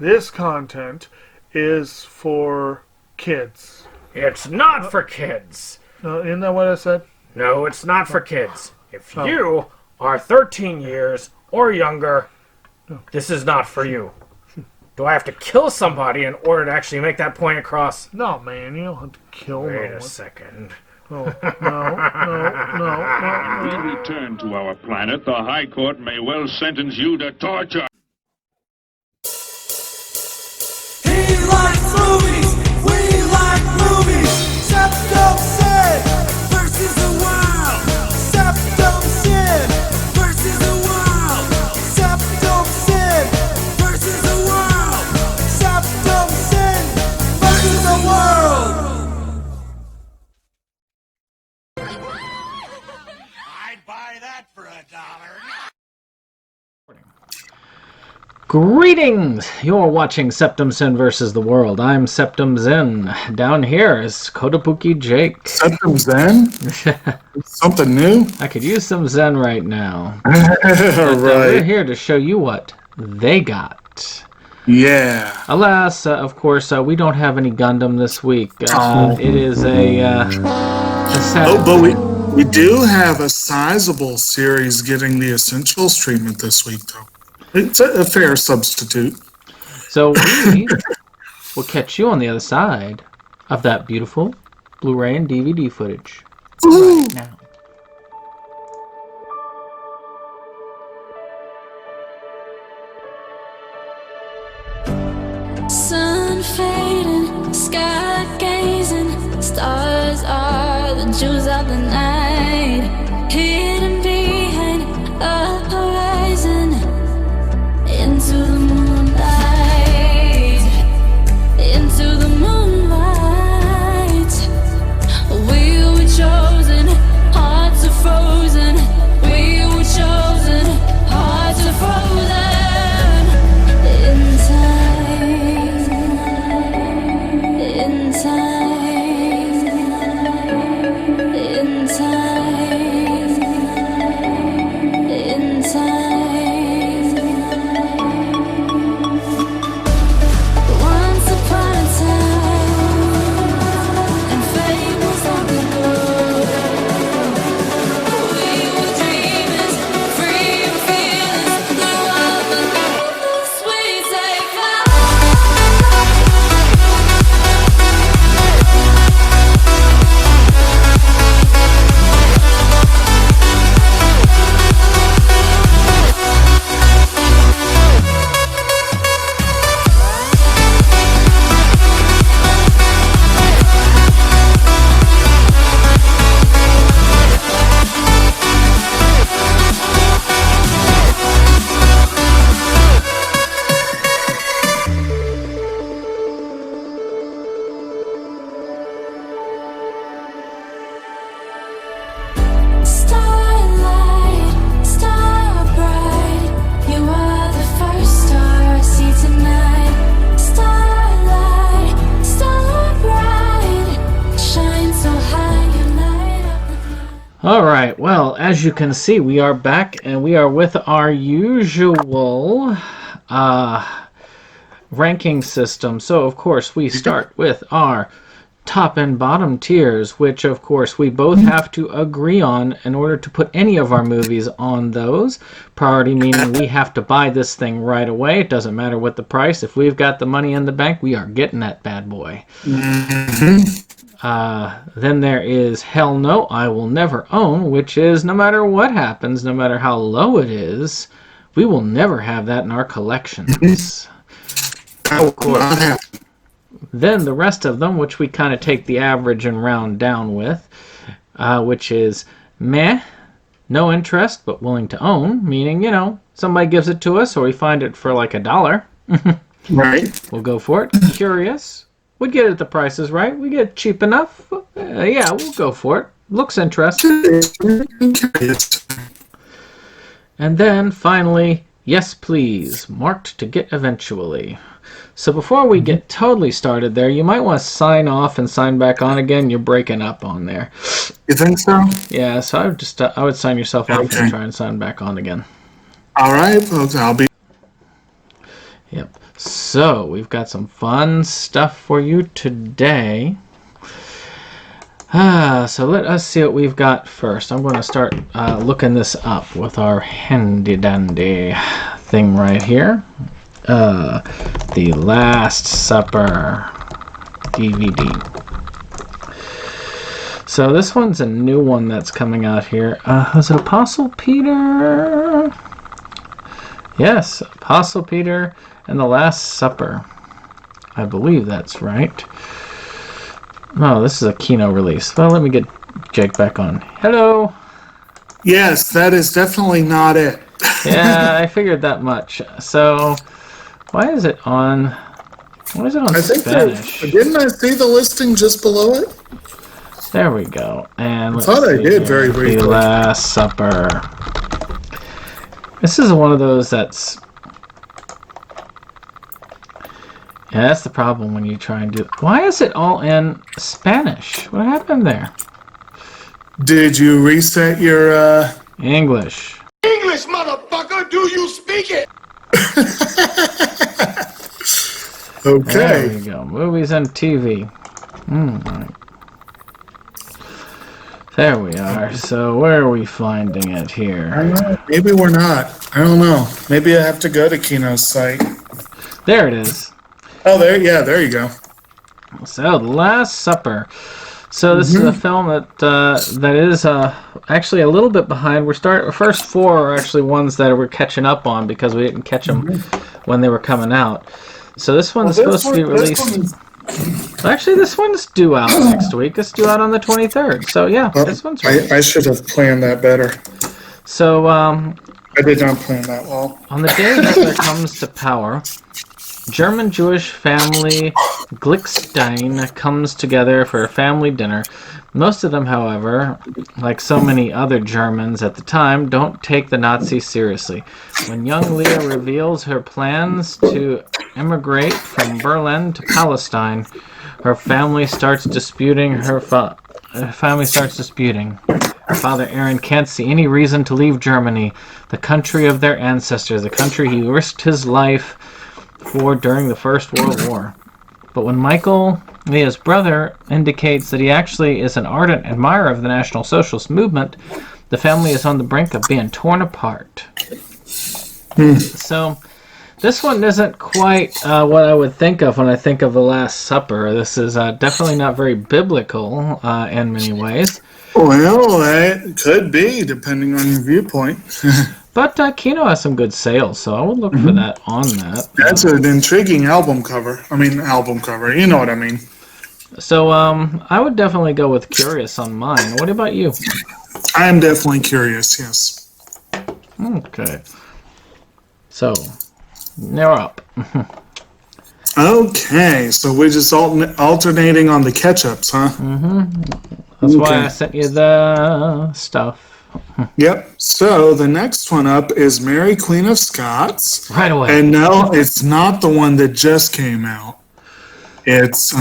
this content is for kids. It's not for kids. Isn't that what I said? No, it's not for kids. If you are 13 years or younger, this is not for you. Do I have to kill somebody in order to actually make that point across? No, man, you don't have to kill Wait no one. a second. Oh, no. When we return to our planet, the High Court may well sentence you to torture. He likes movies, we like movies. SeptumSin versus the world. SeptumSin versus the world. SeptumSin versus the world. SeptumSin versus the world. I'd buy that for $1. Greetings! You're watching SeptumSin versus the World. I'm SeptumSin. Down here is Kotobuki Jake. SeptumSin? Something new? I could use some Zen right now. Right. We're here to show you what they got. Yeah. Alas, of course, we don't have any Gundam this week. It is a sad... But we do have a sizable series getting the Essentials treatment this week, though. It's a fair substitute. So we will catch you on the other side of that beautiful Blu-ray and DVD footage right now. Sun fading, sky gazing, stars are the jewels of the night, hidden behind a horizon, into the moonlight, into the moonlight. We were chosen, hearts are frozen. We were chosen, hearts are frozen. In time, in time, in time, in time. Once upon a time, and fame was on the road. We were dreamers, free and fearless. The world beneath us, we take flight. Starlight, star bright, you are the first star I see tonight. Starlight, star bright, shine so high you light up the night. All right, well, as you can see, we are back, and we are with our usual ranking system. So, of course, we start with our top and bottom tiers, which, of course, we both have to agree on in order to put any of our movies on those. Priority meaning we have to buy this thing right away. It doesn't matter what the price. If we've got the money in the bank, we are getting that bad boy. Then there is Hell No, I Will Never Own, which is no matter what happens, no matter how low it is, we will never have that in our collections. Of course. Then the rest of them, which we kind of take the average and round down with, which is meh, no interest, but willing to own, meaning, somebody gives it to us or we find it for like $1. Right. We'll go for it. Curious. We get it at the prices right. We get it cheap enough. Yeah, we'll go for it. Looks interesting. And then finally, yes please, marked to get eventually. So before we get totally started there, you might want to sign off and sign back on again. You're breaking up on there. You think so? Yeah, so I would sign yourself off and try and sign back on again. All right, I'll be. Yep. So, we've got some fun stuff for you today. So let us see what we've got first. I'm going to start looking this up with our handy-dandy thing right here. The Last Supper DVD. So this one's a new one that's coming out here. Was it Apostle Peter? Yes, Apostle Peter and the Last Supper. I believe that's right. Oh, this is a Kino release. Well, let me get Jake back on. Hello. Yes, that is definitely not it. Yeah, I figured that much. So, why is it on? Why is it on I think Spanish? didn't I see the listing just below it? There we go. And let's thought I see did here. very briefly. The Last Supper. This is one of those that's. Yeah, that's the problem when you try and do. Why is it all in Spanish? What happened there? Did you reset your? English. English, motherfucker, do you speak it? There Okay. we go. Movies and TV. Right. There we are. So where are we finding it here? Maybe we're not. I don't know. Maybe I have to go to Kino's site. There it is. Oh, there you go. So, The Last Supper. So this is a film that is actually a little bit behind. First four are actually ones that we're catching up on because we didn't catch them when they were coming out. So this one's supposed to be released. Actually, this one's due out next week. It's due out on the 23rd. So yeah, this one's right. I should have planned that better. So I did not plan that well. on the day Hitler comes to power, German-Jewish family Glickstein comes together for a family dinner. Most of them, however, like so many other Germans at the time, don't take the Nazis seriously. When young Leah reveals her plans to emigrate from Berlin to Palestine, her family starts disputing. Her father Aaron can't see any reason to leave Germany, the country of their ancestors, the country he risked his life for during the First World War. But when Michael, Leah's brother, indicates that he actually is an ardent admirer of the National Socialist movement, the family is on the brink of being torn apart. So, this one isn't quite what I would think of when I think of The Last Supper. This is definitely not very biblical in many ways. Well, it could be, depending on your viewpoint. But Kino has some good sales, so I would look for that on that. That's an intriguing album cover. You know what I mean. So I would definitely go with Curious on mine. What about you? I am definitely curious, yes. Okay. So, you're up. Okay, so we're just alternating on the catch-ups, huh? That's why I sent you the stuff. Yep. So the next one up is Mary Queen of Scots. Right away. And no, it's not the one that just came out. It's,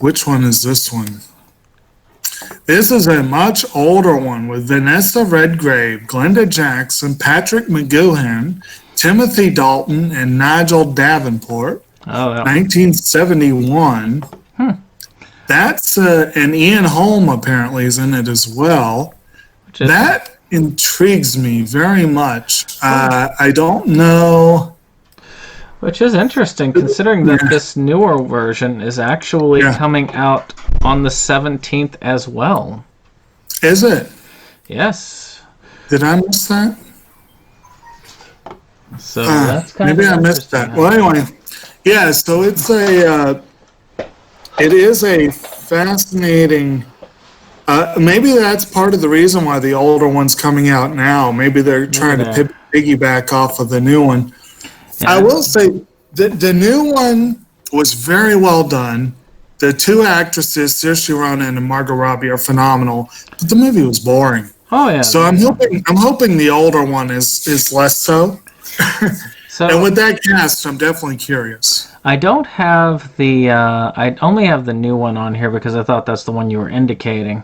which one is this one? This is a much older one with Vanessa Redgrave, Glenda Jackson, Patrick McGoohan, Timothy Dalton, and Nigel Davenport. Oh, yeah. 1971. That's, and Ian Holm apparently is in it as well. That intrigues me very much. I don't know. Which is interesting, considering that this newer version is actually coming out on the 17th as well. Is it? Yes. Did I miss that? So that's kind maybe of I missed interesting. that. Well, anyway, yeah. So it's it is a fascinating. Maybe that's part of the reason why the older one's coming out now. Maybe they're trying to piggyback off of the new one. Yeah. I will say the new one was very well done. The two actresses, Saoirse Ronan and Margot Robbie, are phenomenal. But the movie was boring. Oh yeah. So I'm hoping the older one is less so. So, and with that cast, I'm definitely curious. I don't have the. I only have the new one on here because I thought that's the one you were indicating.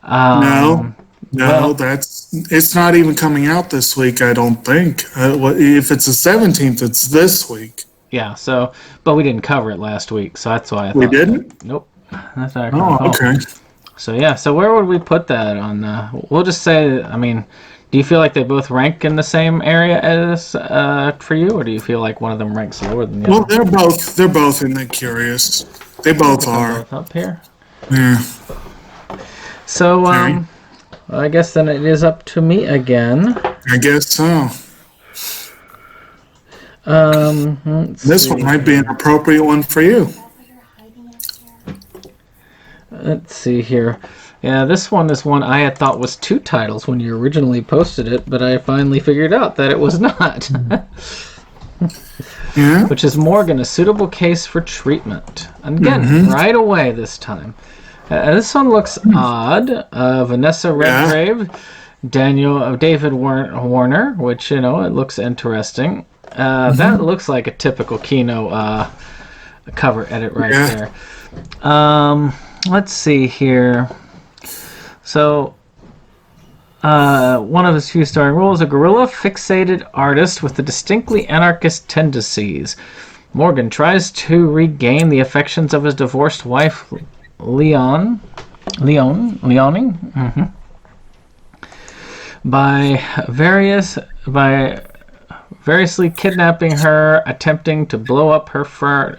No, well- it's not even coming out this week. I don't think. If it's the 17th, it's this week. Yeah, so, but we didn't cover it last week, so that's why I thought. We didn't? Nope. That's not Oh, okay. So, yeah, so where would we put that on? We'll just say, I mean, do you feel like they both rank in the same area as for you, or do you feel like one of them ranks lower than the Well, other? they're both in the curious. They both are. Both up here. Yeah. So, Okay. I guess then it is up to me again. I guess so. This one might be an appropriate one for you. Let's see here. Yeah, this one is one I had thought was 2 titles when you originally posted it, but I finally figured out that it was not. Yeah. Which is Morgan, a suitable case for treatment. And again, right away this time. This one looks odd. Vanessa Redgrave, David Warner, which, it looks interesting. That looks like a typical Kino cover edit right there. Let's see here. So, one of his few starring roles, a gorilla-fixated artist with the distinctly anarchist tendencies. Morgan tries to regain the affections of his divorced wife, Leonie, by variously kidnapping her, attempting to blow up her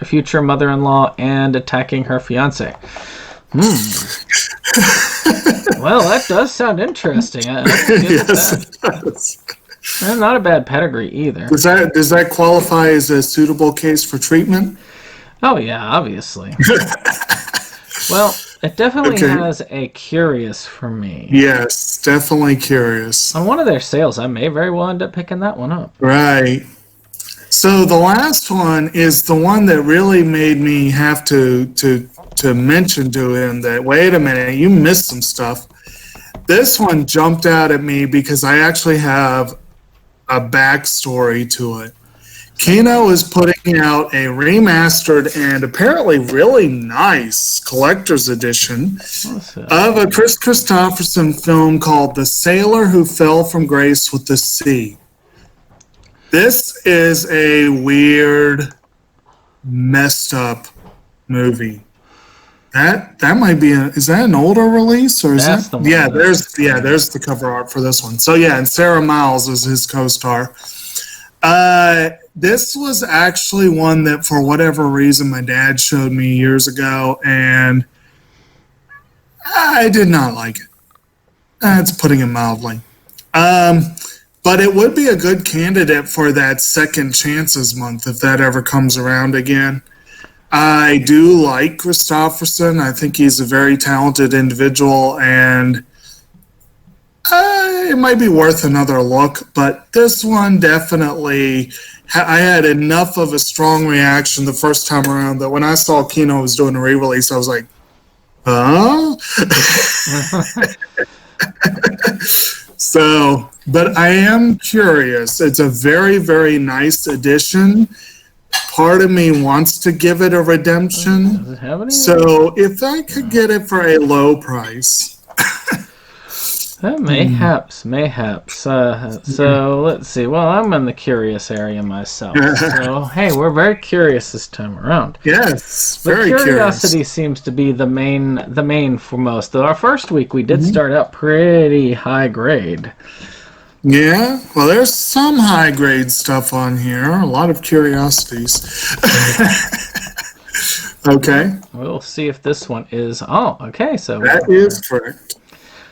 future mother-in-law, and attacking her fiance. Well, that does sound interesting. Yes, it does. And not a bad pedigree either. Does that qualify as a suitable case for treatment? Oh yeah, obviously. Well, it definitely has a curious for me. Yes, definitely curious. On one of their sales, I may very well end up picking that one up. Right. So the last one is the one that really made me have to mention to him that, wait a minute, you missed some stuff. This one jumped out at me because I actually have a backstory to it. Kino is putting out a remastered and apparently really nice collector's edition of a Chris Christopherson film called The Sailor Who Fell from Grace with the Sea. This is a weird, messed up movie. That might be is that an older release or is That's that? the one There's the cover art for this one. So yeah, and Sarah Miles is his co-star. This was actually one that for whatever reason my dad showed me years ago, and I did not like it. That's putting it mildly. But it would be a good candidate for that Second Chances month if that ever comes around again. I do like Christopherson. I think he's a very talented individual, and it might be worth another look. But this one definitely, I had enough of a strong reaction the first time around that when I saw Kino was doing a re-release, I was like, huh? So, but I am curious. It's a very, very nice edition. Part of me wants to give it a redemption. Does it have any? So if I could get it for a low price. Mayhaps. So let's see. Well, I'm in the curious area myself. So hey, we're very curious this time around. Yes, But very curiosity curious. seems to be the main for most. Though our first week we did start out pretty high grade. Yeah, well, there's some high grade stuff on here. A lot of curiosities. Okay, We'll see if this one is. Oh, okay. So that is correct.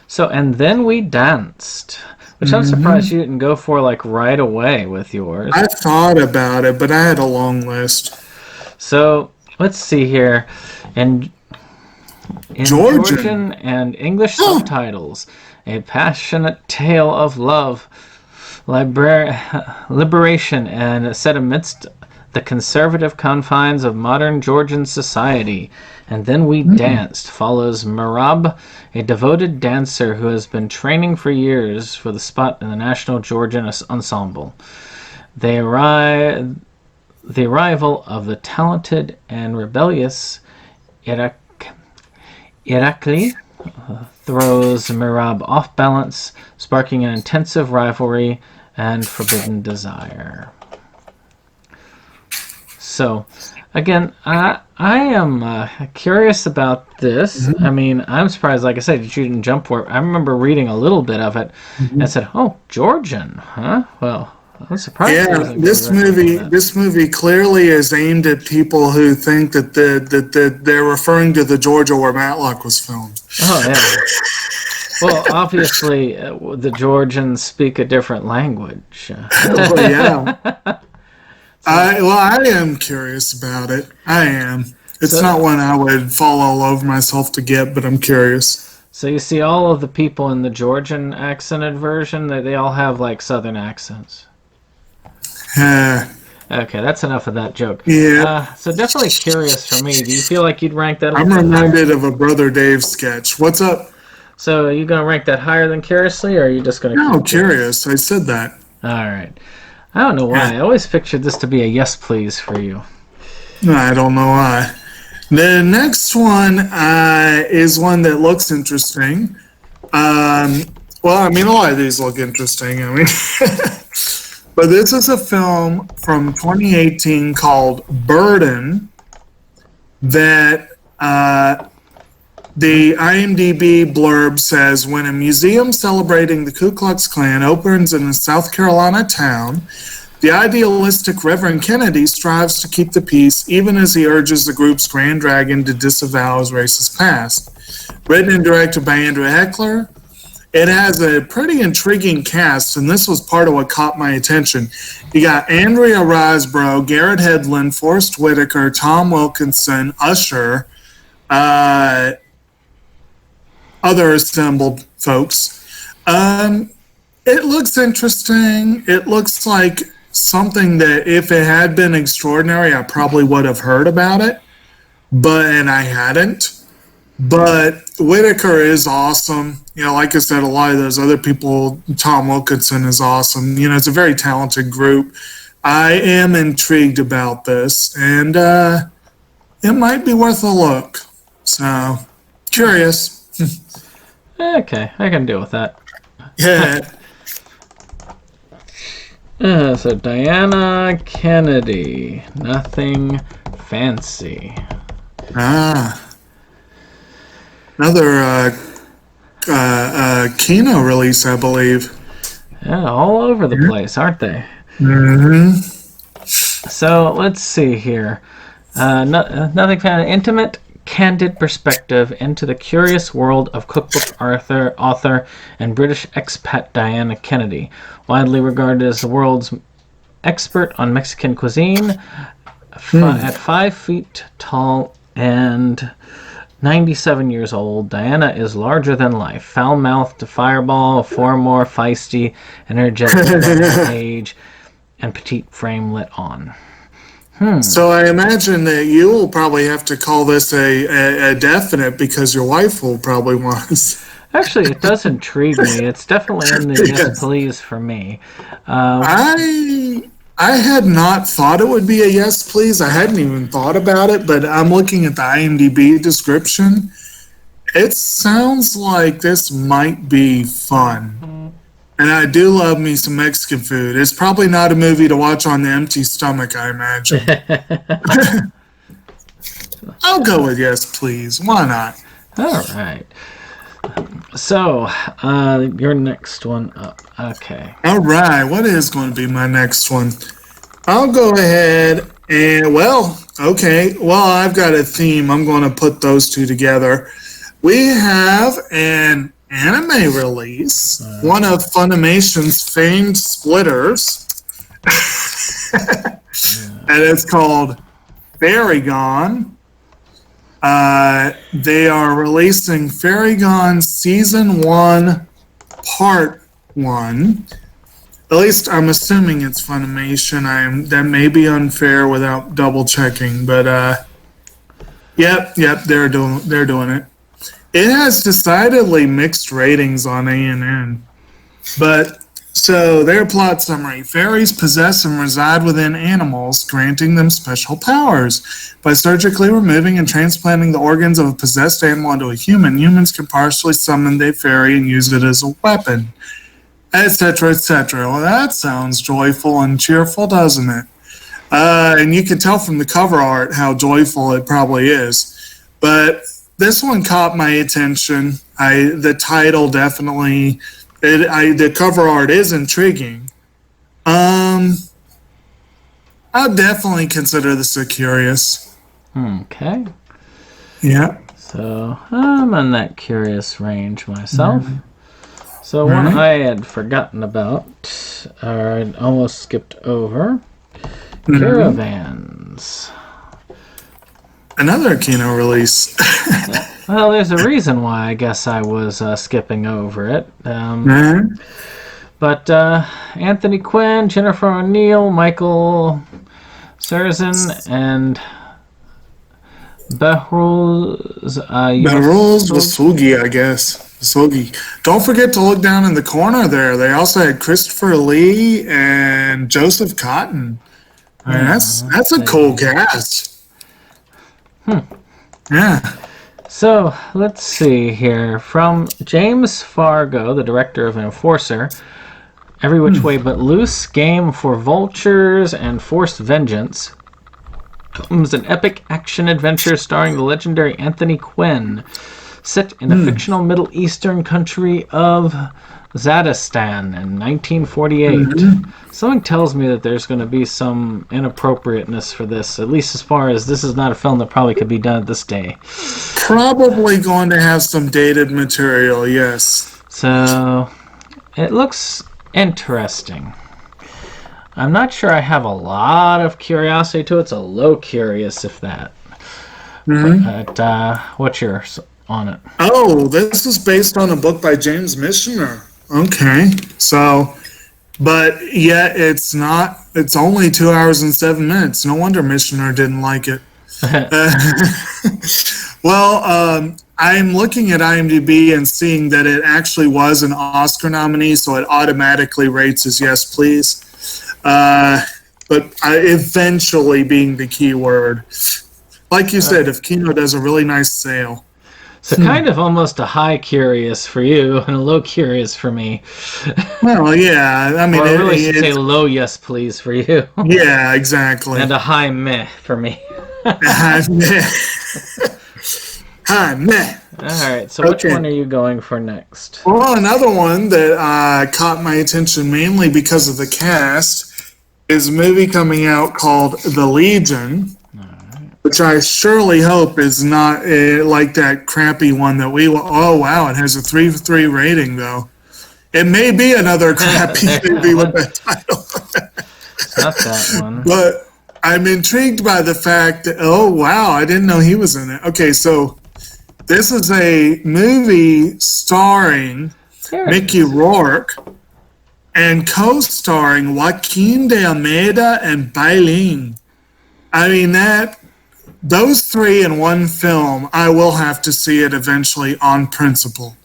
So and then we danced, which I'm surprised you didn't go for like right away with yours. I thought about it, but I had a long list. So let's see here, in Georgian and English subtitles, a passionate tale of love, liberation, and set amidst the conservative confines of modern Georgian society. And then we danced follows Merab, a devoted dancer who has been training for years for the spot in the National Georgian Ensemble. The arrival of the talented and rebellious Irakli throws Merab off balance, sparking an intensive rivalry and forbidden desire. So, again, I am curious about this. I mean, I'm surprised, like I said, that you didn't jump for it. I remember reading a little bit of it and said, "Oh, Georgian, huh?" Well, I'm surprised. Yeah, this movie clearly is aimed at people who think that they're referring to the Georgia where Matlock was filmed. Oh yeah. Well, obviously, the Georgians speak a different language. Well, yeah. I am curious about it. I am. It's not one I would fall all over myself to get, but I'm curious. So you see, all of the people in the Georgian accented version, they all have like Southern accents. Okay, that's enough of that joke. Yeah. So definitely curious for me. Do you feel like you'd rank that? I'm reminded of a Brother Dave sketch. What's up? So are you going to rank that higher than Curiously, or are you just going to... No, Curious. I said that. All right. I don't know why. I always pictured this to be a yes, please for you. I don't know why. The next one is one that looks interesting. Well, I mean, a lot of these look interesting. I mean... But this is a film from 2018 called Burden that the IMDb blurb says, when a museum celebrating the Ku Klux Klan opens in a South Carolina town, the idealistic Reverend Kennedy strives to keep the peace even as he urges the group's Grand Dragon to disavow his racist past. Written and directed by Andrew Heckler. It has a pretty intriguing cast, and this was part of what caught my attention. You got Andrea Riseborough, Garrett Hedlund, Forrest Whitaker, Tom Wilkinson, Usher, other assembled folks. It looks interesting. It looks like something that if it had been extraordinary, I probably would have heard about it, and I hadn't. But Whitaker is awesome. You know, like I said, a lot of those other people, Tom Wilkinson is awesome. You know, it's a very talented group. I am intrigued about this, and it might be worth a look. So, curious. Okay, I can deal with that. Yeah. So Diana Kennedy, Nothing Fancy. Another Kino release, I believe. Yeah, all over the place, aren't they? Mm-hmm. So let's see here. Nothing Fancy, intimate, candid perspective into the curious world of cookbook author and British expat Diana Kennedy, widely regarded as the world's expert on Mexican cuisine. At 5 feet tall and 97 years old, Diana is larger than life, foul-mouthed, fireball, far more feisty, energetic than her age, and petite frame lit on. So I imagine that you will probably have to call this a definite because your wife will probably want us. Actually, it does intrigue me. It's definitely in the yes please for me. I had not thought it would be a yes please. I hadn't even thought about it, but I'm looking at the IMDb description. It sounds like this might be fun. And I do love me some Mexican food. It's probably not a movie to watch on the empty stomach, I imagine. I'll go with yes please. Why not? All right. So, your next one up. Okay. All right. What is going to be my next one? I'll go ahead and, okay. Well, I've got a theme. I'm going to put those two together. We have an anime release, one of Funimation's famed splitters. And it's called Fairy Gone. They are releasing Fairy Gone Season 1, Part 1. At least I'm assuming it's Funimation. That may be unfair without double checking, but yep, they're doing it. It has decidedly mixed ratings on ANN. But so their plot summary: fairies possess and reside within animals, granting them special powers. By surgically removing and transplanting the organs of a possessed animal into a human, humans can partially summon the fairy and use it as a weapon, etc., etc. Well, that sounds joyful and cheerful, doesn't it? And you can tell from the cover art how joyful it probably is. But this one caught my attention. The title definitely, the cover art is intriguing. I'll definitely consider this a curious. Okay. Yeah. So I'm in that curious range myself. So one I had forgotten about, or I'd almost skipped over, Caravans. Another Kino release. Well, there's a reason why I guess I was skipping over it. But Anthony Quinn, Jennifer O'Neill, Michael Serzin, and Behruz Vasugi, I guess. Vasugi. Don't forget to look down in the corner there. They also had Christopher Lee and Joseph Cotton. I mean, that's a cool cast. Yeah. So, let's see here. From James Fargo, the director of Enforcer, Every Which Way But Loose, Game for Vultures, and Forced Vengeance, comes an epic action-adventure starring the legendary Anthony Quinn, set in a fictional Middle Eastern country of Zadistan in 1948. Something tells me that there's going to be some inappropriateness for this, at least as far as this is not a film that probably could be done at this day. Probably going to have some dated material, yes. So, it looks interesting. I'm not sure I have a lot of curiosity to it. It's a low curious, if that. But, what's yours on it? Oh, this is based on a book by James Michener. Okay. So, but yet it's not, it's only 2 hours and 7 minutes. No wonder Michener didn't like it. Well, I'm looking at IMDb and seeing that it actually was an Oscar nominee, so it automatically rates as yes, please. But eventually being the key word. Like you said, if Kino does a really nice sale. So kind of almost a high curious for you and a low curious for me. Well, yeah. I mean, or I really should say low yes, please for you. Yeah, exactly. And a high meh for me. Hi, meh. All right, so which one are you going for next? Well, another one that caught my attention mainly because of the cast is a movie coming out called The Legion, which I surely hope is not like that crappy one that we... Oh, wow, it has a 3/3 rating, though. It may be another crappy movie with that title. It's not that one. But I'm intrigued by the fact that... Oh, wow, I didn't know he was in it. Okay, so this is a movie starring Mickey Rourke and co-starring Joaquin de Almeida and Bai Ling. I mean, those three in one film, I will have to see it eventually on principle.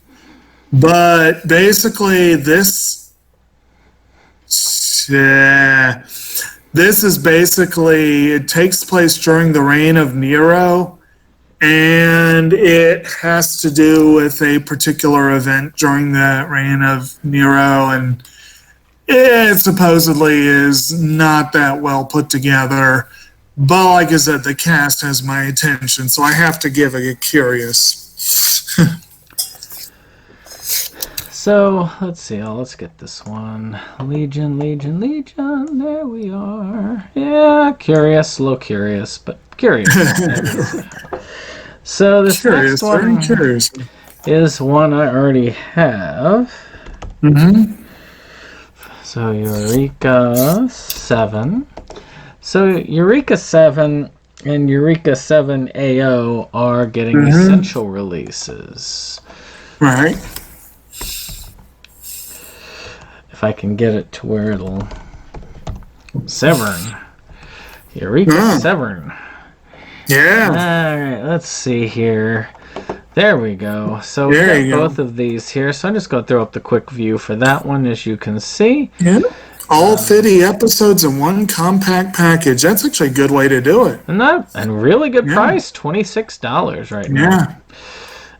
But basically, this is basically, it takes place during the reign of Nero, and it has to do with a particular event during the reign of Nero, and it supposedly is not that well put together. But like I said, the cast has my attention, so I have to give it a curious. So, let's see. Let's get this one. Legion. There we are. Yeah, curious. Low curious, but curious. So, this next one is one I already have. So, Eureka 7. So, Eureka 7 and Eureka 7 AO are getting essential releases. Right. If I can get it to where it'll... Severn. Eureka Severn. Yeah. Alright, let's see here. There we go. So we got both of these here. So I'm just going to throw up the quick view for that one, as you can see. Yeah. All 50 episodes in one compact package. That's actually a good way to do it. And really good price, $26 right now. Yeah.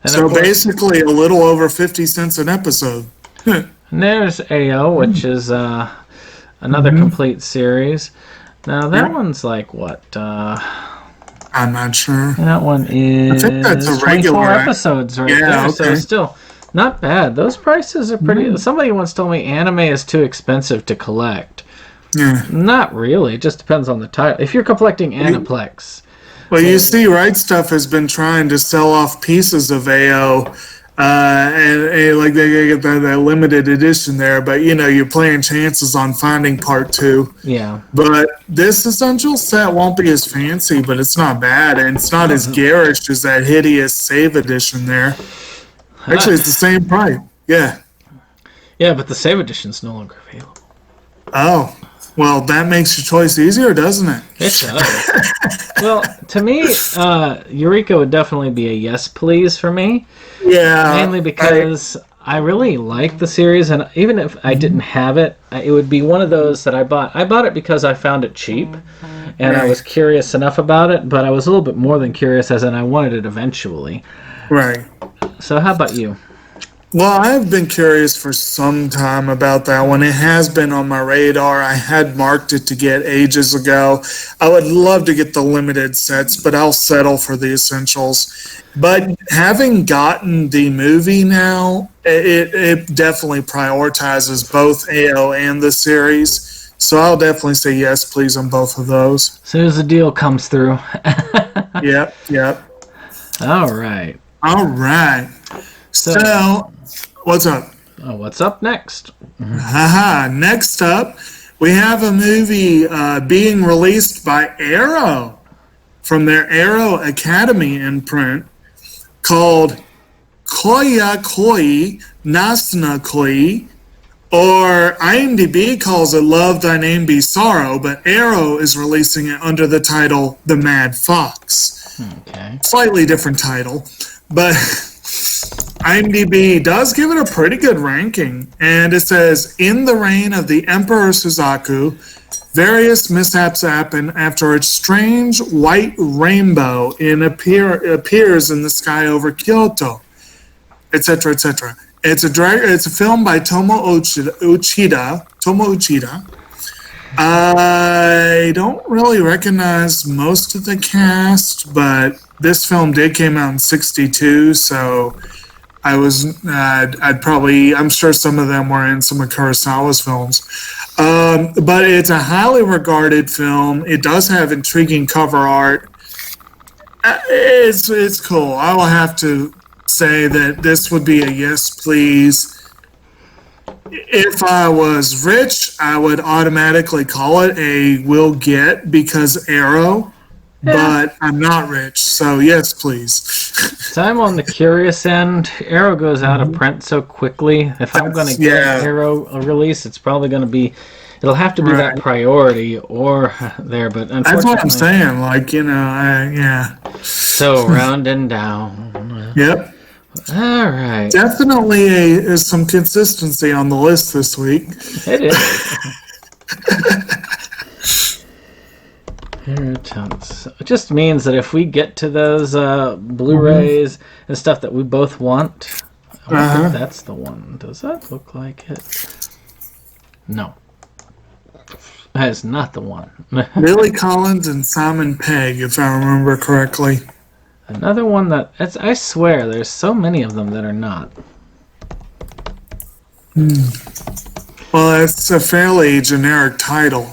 And so basically a little over 50 cents an episode. And there's AO, which is another complete series. Now, that Yeah. one's like what? I'm not sure. That one is think that's a 24 regular- episodes right Yeah, there, so okay. still not bad. Those prices are pretty... Somebody once told me anime is too expensive to collect. Yeah. Not really. It just depends on the title. If you're collecting Aniplex... Well, you see, Right Stuff has been trying to sell off pieces of AO, and like they get that limited edition there. But you're playing chances on finding part 2. Yeah. But this essential set won't be as fancy, but it's not bad, and it's not as garish as that hideous save edition there. Actually, it's the same price. Yeah. Yeah, but the save edition's no longer available. Oh. Well, that makes your choice easier, doesn't it? It does. Well, to me, Eureka would definitely be a yes, please for me. Yeah. Mainly because I really like the series, and even if I didn't have it, it would be one of those that I bought. I bought it because I found it cheap, and I was curious enough about it, but I was a little bit more than curious, as in I wanted it eventually. Right. So how about you? Well, I've been curious for some time about that one. It has been on my radar. I had marked it to get ages ago. I would love to get the limited sets, but I'll settle for the essentials. But having gotten the movie now, it definitely prioritizes both AO and the series. So I'll definitely say yes, please, on both of those. As soon as the deal comes through. Yep. All right. All right. So, what's up? Oh, what's up next? Haha. Next up, we have a movie being released by Arrow from their Arrow Academy imprint called Koya Koi Nasna Koi, or IMDb calls it Love Thy Name Be Sorrow, but Arrow is releasing it under the title The Mad Fox. Okay. Slightly different title, but IMDb does give it a pretty good ranking, and it says, in the reign of the Emperor Suzaku, various mishaps happen after a strange white rainbow appears in the sky over Kyoto, etc., etc. It's a film by Tomo Uchida. I don't really recognize most of the cast, but this film did came out in '62, so I'm sure some of them were in some of Kurosawa's films. But it's a highly regarded film. It does have intriguing cover art. It's cool. I will have to say that this would be a yes, please. If I was rich, I would automatically call it a will get because Arrow, but I'm not rich, so yes, please. So I'm on the curious end. Arrow goes out of print so quickly. If I'm going to get an Arrow release, it's probably going to be... It'll have to be that priority or there, but unfortunately... That's what I'm saying, yeah. So, round and down. Yep. All right. Definitely is some consistency on the list this week. It is. Inheritance. It just means that if we get to those Blu-rays and stuff that we both want, I think that's the one. Does that look like it? No. That is not the one. Billy Collins and Simon Pegg, if I remember correctly. Another one that... I swear, there's so many of them that are not. Well, it's a fairly generic title.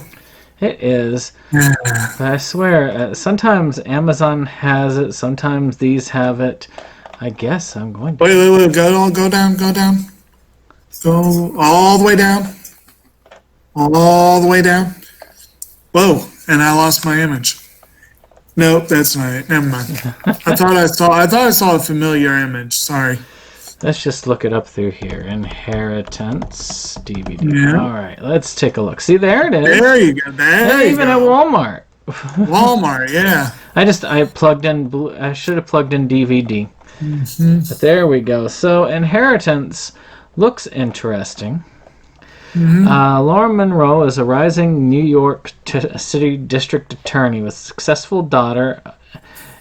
It is. But I swear, sometimes Amazon has it, sometimes these have it. I guess I'm going to... Wait, go down. Go all the way down. All the way down. Whoa, and I lost my image. Nope, that's not it. Never mind. I thought I saw a familiar image. Sorry. Let's just look it up through here. Inheritance DVD. Yeah. All right, let's take a look. See, there it is. There you go. There you Even go. at Walmart. Walmart, yeah. I plugged in. I should have plugged in DVD. But there we go. So Inheritance looks interesting. Laura Monroe is a rising New York City district attorney with a successful daughter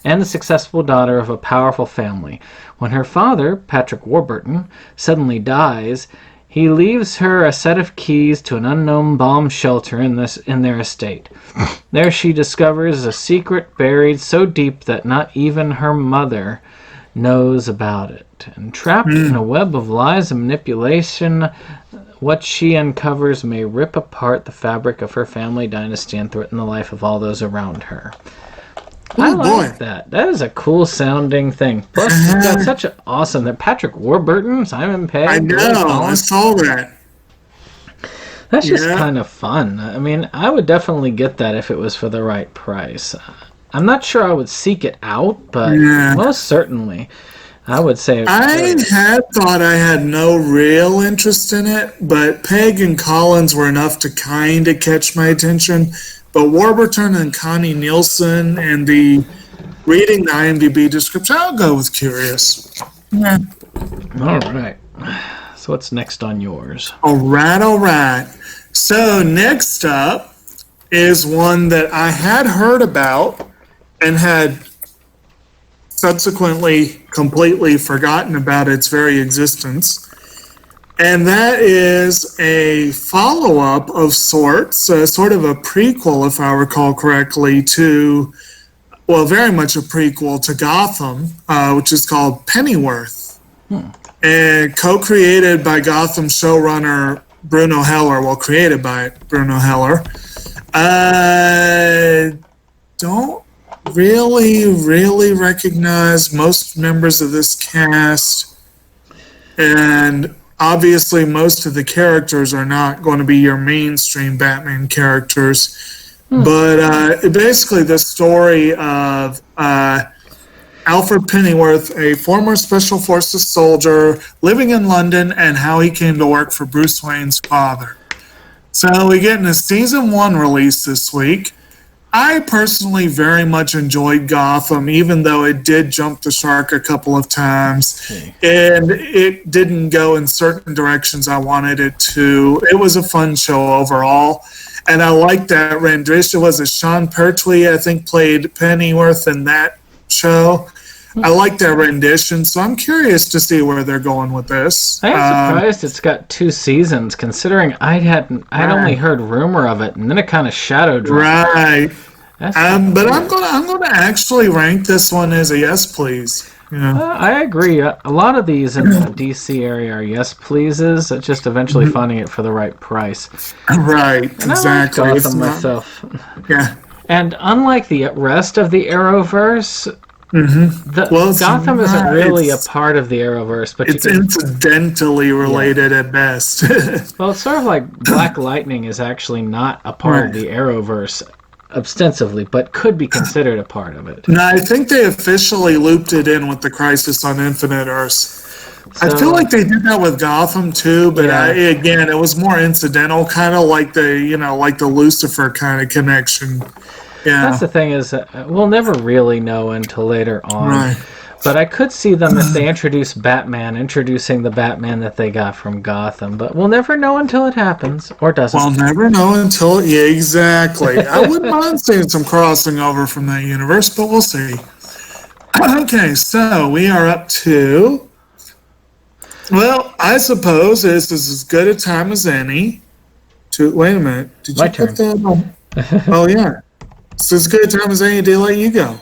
and the successful daughter of a powerful family. When her father, Patrick Warburton, suddenly dies, He leaves her a set of keys to an unknown bomb shelter in their estate. There she discovers a secret buried so deep that not even her mother knows about it. And trapped in a web of lies and manipulation, what she uncovers may rip apart the fabric of her family dynasty and threaten the life of all those around her. I like that. That is a cool sounding thing. Plus, it's got such an awesome... Patrick Warburton, Simon Pegg. I know. I saw that. That's just kind of fun. I mean, I would definitely get that if it was for the right price. I'm not sure I would seek it out, but most certainly, I would say... I had thought I had no real interest in it, but Pegg and Collins were enough to kind of catch my attention. But Warburton and Connie Nielsen and reading the IMDb description, I'll go with curious. Yeah. All right. So what's next on yours? All right. So next up is one that I had heard about and had subsequently completely forgotten about its very existence. And that is a follow-up of sorts, sort of a prequel, if I recall correctly, to, well, very much a prequel to Gotham, which is called Pennyworth. And co-created by Gotham showrunner Bruno Heller, well, created by Bruno Heller. Don't really recognize most members of this cast, and obviously most of the characters are not going to be your mainstream Batman characters, but basically the story of Alfred Pennyworth, a former Special Forces soldier living in London, and how he came to work for Bruce Wayne's father. So we get in a season 1 release this week. I personally very much enjoyed Gotham, even though it did jump the shark a couple of times, and it didn't go in certain directions I wanted it to. It was a fun show overall, and I liked that rendition. Was it Sean Pertwee, I think, played Pennyworth in that show? I like that rendition, so I'm curious to see where they're going with this. I'm surprised it's got 2 seasons, considering I'd only heard rumor of it, and then it kind of shadow dropped. Right. But I'm gonna actually rank this one as a yes, please. I agree. A lot of these in the DC area are yes, pleases. It's just eventually finding it for the right price. Right. And exactly. I like Gotham myself. Yeah. And unlike the rest of the Arrowverse. Gotham isn't really a part of the Arrowverse, but it's incidentally related at best. Well, it's sort of like Black Lightning is actually not a part of the Arrowverse ostensively, but could be considered a part of it. No, I think they officially looped it in with the Crisis on Infinite Earths. I feel like they did that with Gotham too, but again, it was more incidental, kind of like the Lucifer kind of connection. Yeah. That's the thing is, we'll never really know until later on. Right. But I could see them if they introduce Batman, introducing the Batman that they got from Gotham. But we'll never know until it happens, or doesn't. We'll never know until, exactly. I wouldn't mind seeing some crossing over from that universe, but we'll see. Okay, so we are up to, well, I suppose this is as good a time as any to, wait a minute. Did you put that on? Oh, yeah. It's as good a time as any to let you go.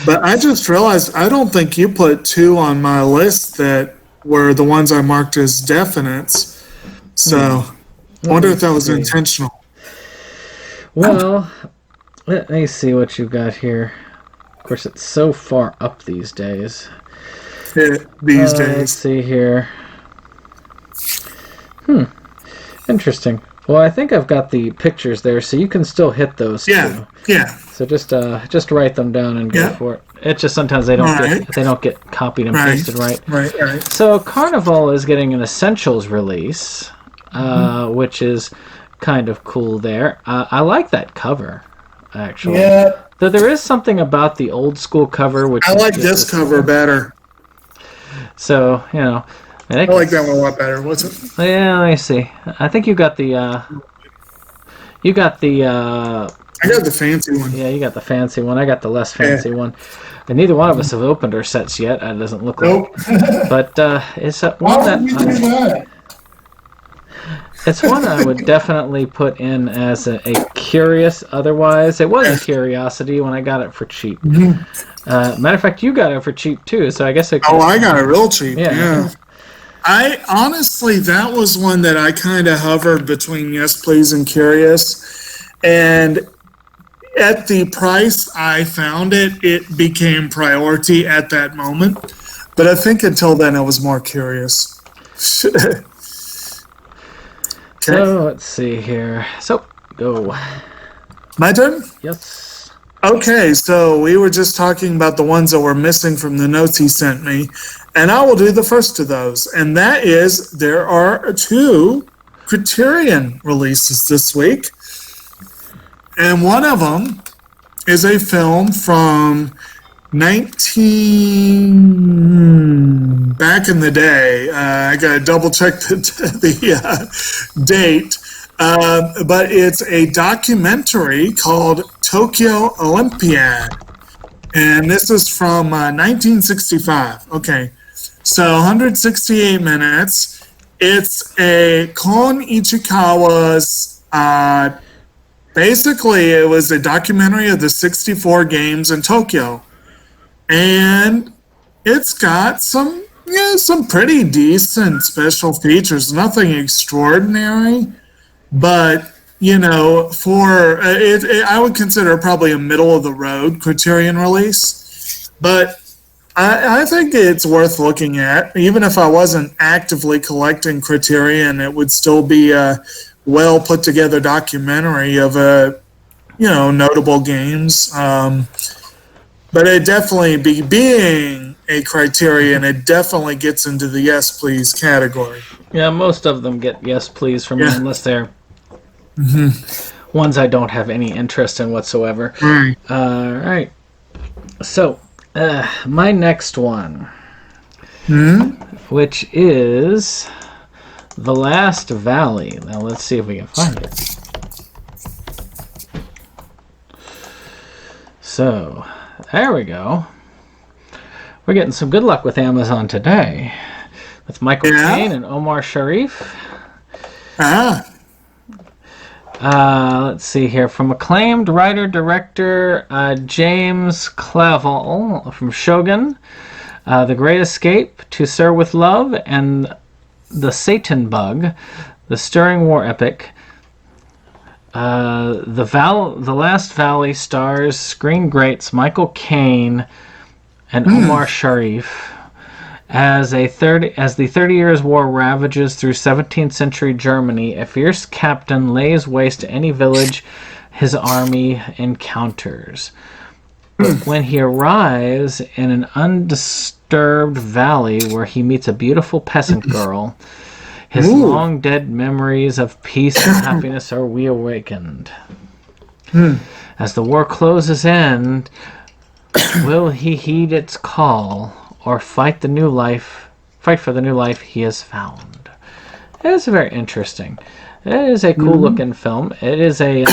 But I just realized I don't think you put 2 on my list that were the ones I marked as definites. So I wonder if that was intentional. Well, let me see what you've got here. Of course, it's so far up these days. These days. Let's see here. Interesting. Well, I think I've got the pictures there, so you can still hit those too. Yeah. So just write them down and go for it. It's just sometimes they don't get copied and pasted right. Right. So Carnival is getting an Essentials release, which is kind of cool there. I like that cover, actually. Yeah. Though there is something about the old school cover which I like this cover better. So, I like that one a lot better. What's it? Yeah, let me see. I think you got the I got the fancy one. Yeah, you got the fancy one. I got the less fancy one. And neither one of us have opened our sets yet. It doesn't look Nope. like. But it's one Why that would you do that? it's one I would definitely put in as a curious. Otherwise, it was a curiosity when I got it for cheap. Matter of fact, you got it for cheap too. So I guess it. Oh, I got it real cheap. Yeah. Yeah. I honestly, that was one that I kind of hovered between Yes Please and Curious, and at the price I found it, it became priority at that moment. But I think until then, I was more curious. So let's see here. So go. My turn? Yes. Okay, so we were just talking about the ones that were missing from the notes he sent me, and I will do the first of those. And that is, there are 2 Criterion releases this week. And one of them is a film from back in the day. I got to double check the date. But it's a documentary called Tokyo Olympiad. And this is from 1965. Okay. So 168 minutes. It's a Kon Ichikawa's, basically it was a documentary of the 64 games in Tokyo. And it's got some pretty decent special features. Nothing extraordinary. But, for it, I would consider probably a middle-of-the-road Criterion release. But I think it's worth looking at. Even if I wasn't actively collecting Criterion, it would still be a well-put-together documentary of, notable games. But it definitely, being a Criterion, it definitely gets into the Yes Please category. Yeah, most of them get Yes Please from me, unless they're ones I don't have any interest in whatsoever. Right. All right. So, my next one, which is The Last Valley. Now, let's see if we can find it. So, there we go. We're getting some good luck with Amazon today. With Michael Caine and Omar Sharif. Let's see here. From acclaimed writer-director James Clavell from Shogun, The Great Escape, To Sir with Love, and The Satan Bug, the stirring war epic. The Last Valley stars screen greats Michael Caine and Omar Sharif as the 30 Years' War ravages through 17th century Germany. A fierce captain lays waste to any village his army encounters. But when he arrives in an undisturbed valley where he meets a beautiful peasant girl, his long-dead memories of peace and happiness are reawakened. As the war closes in, will he heed its call or fight for the new life he has found? It is very interesting. It is a cool-looking film. It is a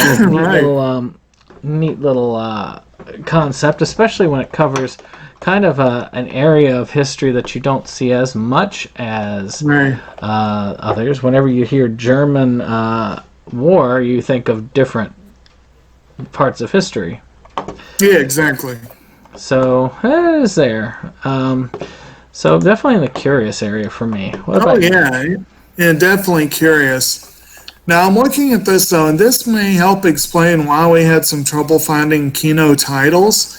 neat little concept, especially when it covers kind of an area of history that you don't see as much as others. Whenever you hear German war, you think of different parts of history. Yeah, exactly. So it is there. So definitely in the curious area for me. What about you? Yeah, definitely curious. Now I'm looking at this though, and this may help explain why we had some trouble finding Kino titles.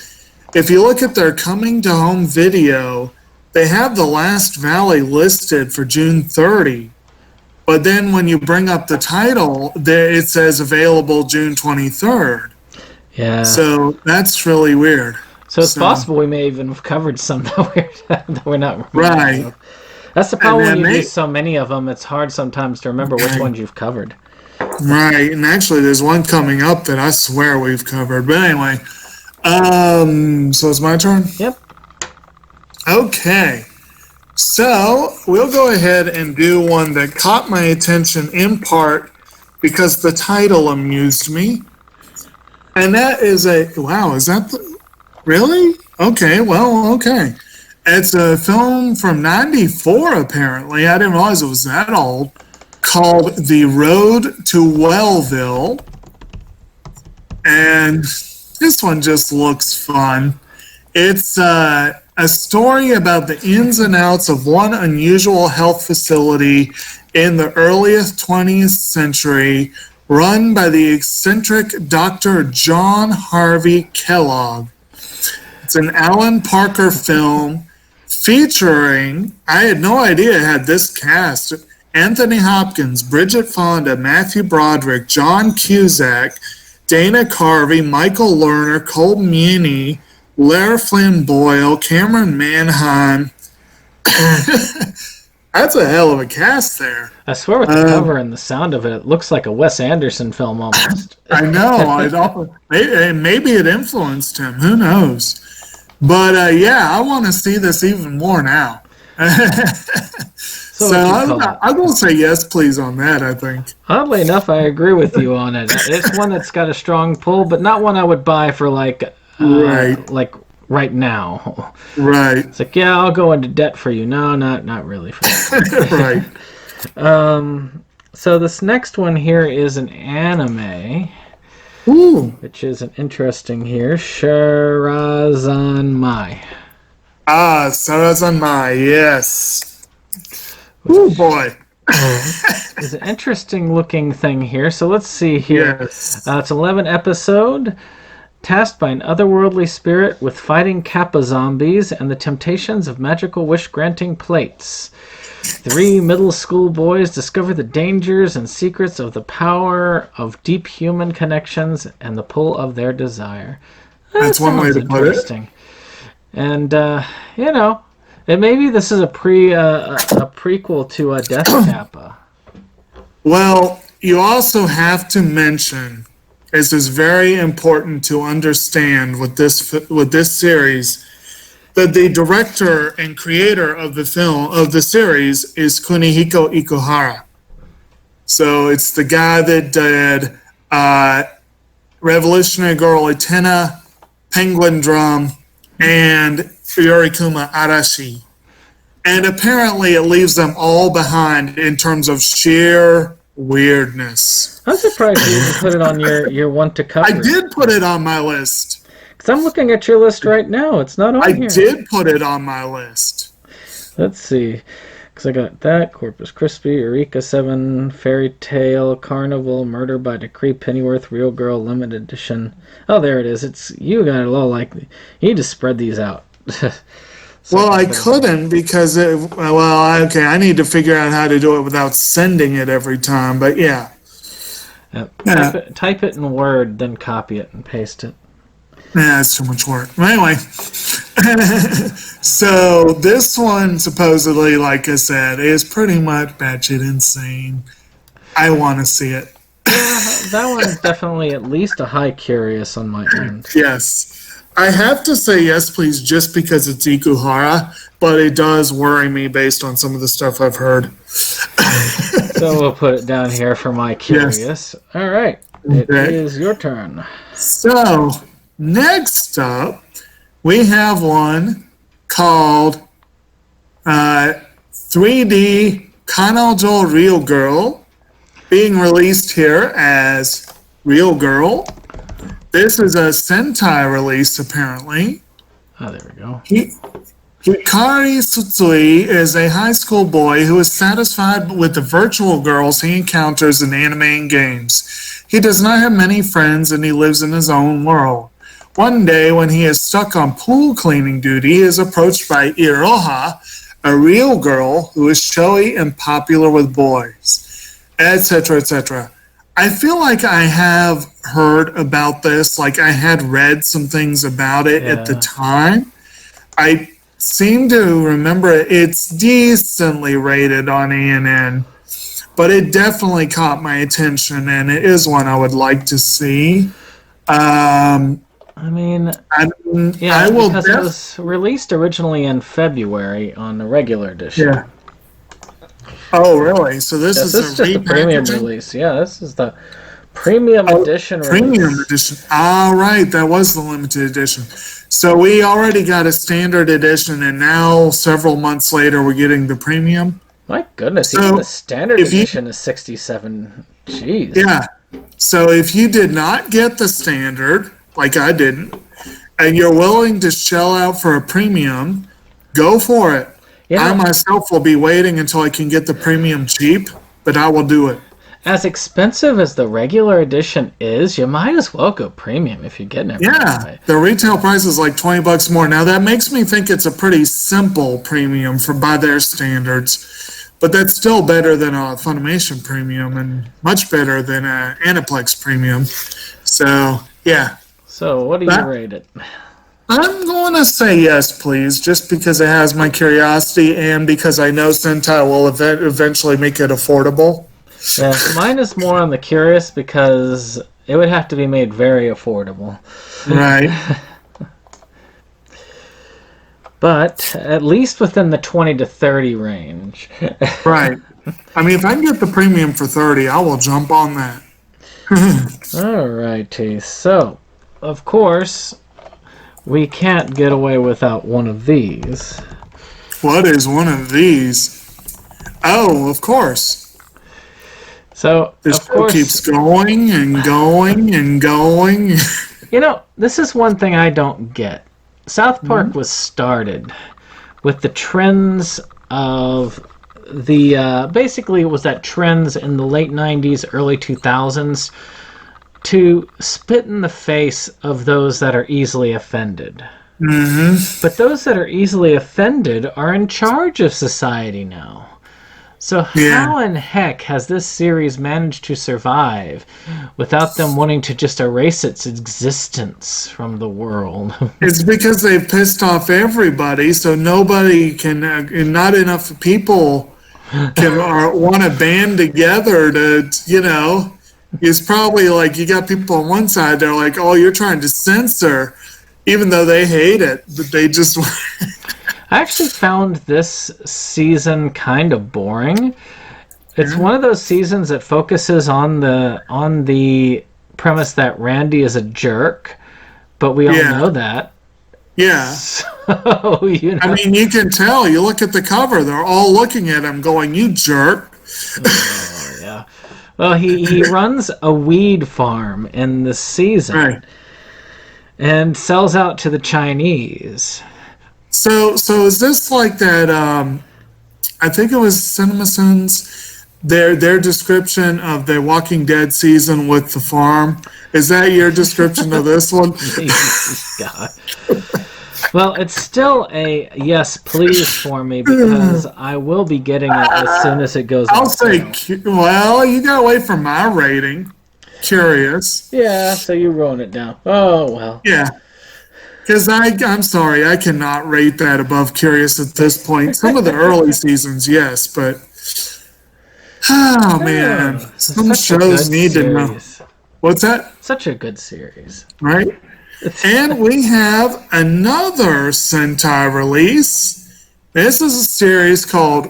If you look at their coming to home video, they have The Last Valley listed for June 30. But then when you bring up the title, there it says available June 23rd. Yeah. So that's really weird. So it's possible we may even have covered some that we're not. Right. That's the problem when you do so many of them. It's hard sometimes to remember which ones you've covered. Right. And actually, there's one coming up that I swear we've covered. But anyway, so it's my turn? Yep. Okay. So we'll go ahead and do one that caught my attention in part because the title amused me. And that is wow, is that really? Okay, well, okay. It's a film from 94, apparently. I didn't realize it was that old. Called The Road to Wellville. And this one just looks fun. It's a story about the ins and outs of one unusual health facility in the earliest 20th century, run by the eccentric Dr. John Harvey Kellogg. It's an Alan Parker film featuring, I had no idea it had this cast, Anthony Hopkins, Bridget Fonda, Matthew Broderick, John Cusack, Dana Carvey, Michael Lerner, Cole Meany, Lara Flynn Boyle, Cameron Manheim. That's a hell of a cast there. I swear with the cover and the sound of it, it looks like a Wes Anderson film almost. I know. Maybe it influenced him. Who knows? But yeah, I want to see this even more now. So I will say yes, please, on that, I think. Oddly enough, I agree with you on it. It's one that's got a strong pull, but not one I would buy for like now. Right. It's like, yeah, I'll go into debt for you. No, not really for you. Right. So this next one here is an anime. Ooh. Which is an interesting here. Sharazanmai. Ah, Sarazanmai, yes. Oh boy. It's an interesting looking thing here. So let's see here. Yes. It's 11 episode. Tasked by an otherworldly spirit with fighting Kappa zombies and the temptations of magical wish-granting plates. 3 middle school boys discover the dangers and secrets of the power of deep human connections and the pull of their desire. That's one way to put it. And, maybe this is a prequel to Death Kappa. Well, you also have to mention, this is very important to understand with this series, that the director and creator of the series is Kunihiko Ikuhara. So it's the guy that did Revolutionary Girl Utena, Penguin Drum, and Yorikuma Arashi. And apparently it leaves them all behind in terms of sheer weirdness. I'm surprised you didn't put it on your one to cover. I did put it on my list. Because I'm looking at your list right now. It's not on here. I did put it on my list. Let's see. Because I got that, Corpus Christi, Eureka 7, Fairy Tale, Carnival, Murder by Decree, Pennyworth, Real Girl, Limited Edition. Oh, there it is. You got it all like... You need to spread these out. Well, I couldn't because, I need to figure out how to do it without sending it every time, but yeah. Type it in Word, then copy it and paste it. Yeah, it's too much work. Anyway, so this one supposedly, like I said, is pretty much batshit insane. I want to see it. Yeah, that one's definitely at least a high curious on my end. Yes. I have to say yes, please, just because it's Ikuhara, but it does worry me based on some of the stuff I've heard. So we'll put it down here for my curious. Yes. All right. It is your turn. So... next up, we have one called 3D Kanojo Real Girl, being released here as Real Girl. This is a Sentai release, apparently. Oh, there we go. Hikari Tsutsui is a high school boy who is satisfied with the virtual girls he encounters in anime and games. He does not have many friends and he lives in his own world. One day, when he is stuck on pool cleaning duty, he is approached by Iroha, a real girl who is showy and popular with boys, etc., etc. I feel like I have heard about this, like I had read some things about it at the time. I seem to remember it's decently rated on ANN, but it definitely caught my attention, and it is one I would like to see. I will because it was released originally in February on the regular edition. Yeah. Oh, really? So this is just a premium release. Yeah, this is the Premium edition. Premium release. edition. All right, that was the limited edition. So we already got a standard edition, and now several months later, we're getting the premium. My goodness, So, even the standard if you- edition is $67. Jeez. Yeah. So if you did not get the standard, like I didn't, and you're willing to shell out for a premium, go for it. You I know, myself will be waiting until I can get the premium cheap, but I will do it. as expensive as the regular edition is, you might as well go premium if you're getting it. Yeah, the retail price is like $20 more. Now that makes me think it's a pretty simple premium by their standards, but that's still better than a Funimation premium and much better than a Aniplex premium. So yeah, So what do you rate it? I'm going to say yes, please, just because it has my curiosity and because I know Sentai will eventually make it affordable. Yeah, mine is more on the curious because it would have to be made very affordable. Right. But at least within the 20 to 30 range. Right. I mean, if I can get the premium for 30, I will jump on that. Alrighty, so, of course, we can't get away without one of these. What is one of these? Oh, of course. So, This of show course, keeps going and going and going. you know, this is one thing I don't get. South Park was started with the trends of the, basically it was that trends in the late 90s, early 2000s to spit in the face of those that are easily offended. But those that are easily offended are in charge of society now. So how in heck has this series managed to survive without them wanting to just erase its existence from the world? It's because they've pissed off everybody, so nobody can, and not enough people can want to band together to, you know. It's probably like you got people on one side, they're like, oh, you're trying to censor, even though they hate it, but they just... I actually found this season kind of boring. It's one of those seasons that focuses on the premise that Randy is a jerk, but we all know that. Yeah. So, you know. I mean, you can tell. You look at the cover; they're all looking at him, going, "You jerk." Oh, yeah. Well, he runs a weed farm in this season, Right. and sells out to the Chinese. So is this like that? I think it was CinemaSins. Their description of the Walking Dead season with the farm. Is that your description of this one? God. Well, it's still a yes, please for me because I will be getting it as soon as it goes. I'll say, well, you got away from my rating. Curious. Yeah, so you wrote it down. Oh well. Yeah. Because I'm sorry, I cannot rate that above Curious at this point. Some of the early seasons, yes, but oh man, some Such a shows good need to know. series. What's that? Such a good series. Right? And we have another Sentai release. This is a series called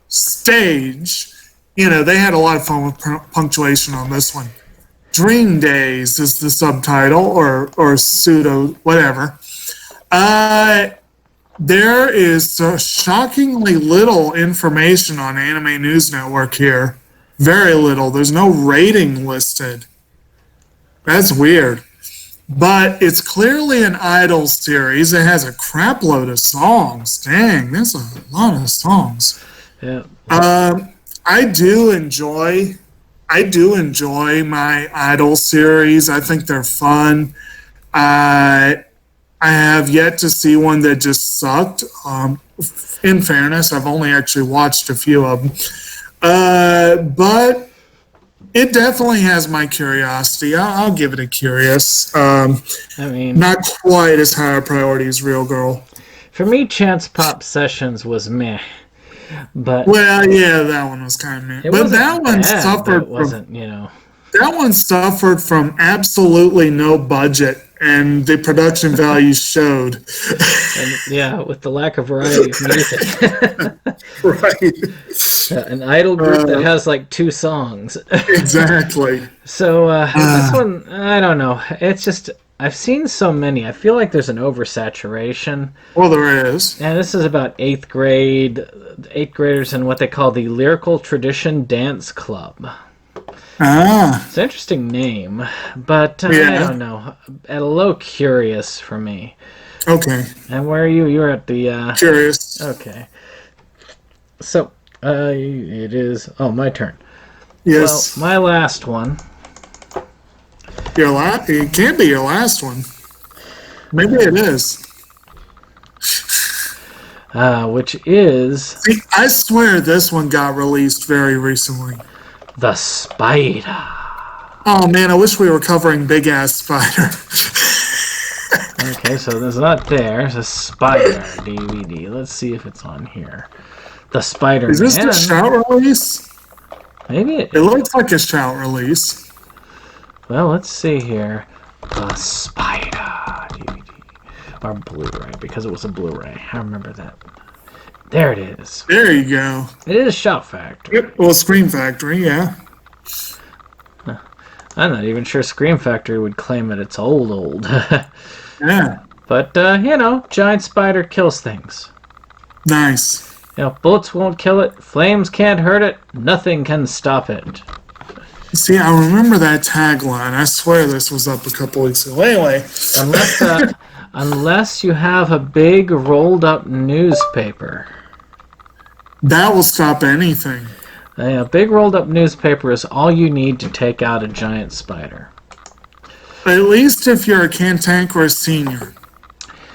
Stage. You know, they had a lot of fun with punctuation on this one. Dream Days is the subtitle, or pseudo, whatever. There is shockingly little information on Anime News Network here. Very little. There's no rating listed. That's weird. But it's clearly an idol series. It has a crap load of songs. Dang, there's a lot of songs. Yeah. I do enjoy my idol series. I think they're fun. I have yet to see one that just sucked. In fairness, I've only actually watched a few of them. But it definitely has my curiosity. I'll give it a curious. I mean, Not quite as high a priority as Real Girl. for me, Chance Pop Sessions was meh. But Well, yeah, that one was kind of meh. it But wasn't that one bad, but suffered it wasn't, you know. That one suffered from absolutely no budget and the production values showed. And, yeah, with the lack of variety of music. Right. An idol group that has like 2 songs. Exactly. So this one, I don't know. It's just, I've seen so many. I feel like there's an oversaturation. Well, there is. And this is about 8th graders in what they call the Lyrical Tradition Dance Club. Ah. It's an interesting name, but I don't know. At a low curious for me. Okay. And where are you? You're at the... Curious. Okay. So, it is... Oh, my turn. Yes. Well, my last one. It can't be your last one. Maybe it is. Which is... See, I swear this one got released very recently. The Spider. Oh man, I wish we were covering Big Ass Spider. Okay, so there's not there. It's a Spider DVD. Let's see if it's on here. The Spider-Man. Is this the shout release? Maybe It looks like a shout release. Well, let's see here. The Spider DVD. Or Blu-ray, because it was a Blu-ray. I remember that. There it is. There you go. It is Shout Factory. Yep. Well, Scream Factory, yeah. I'm not even sure Scream Factory would claim that it's old. Yeah. But, giant spider kills things. Nice. Bullets won't kill it, flames can't hurt it, nothing can stop it. See, I remember that tagline. I swear this was up a couple weeks ago. Anyway. Unless you have a big rolled up newspaper. That will stop anything. A big rolled up newspaper is all you need to take out a giant spider. At least if you're a cantankerous senior.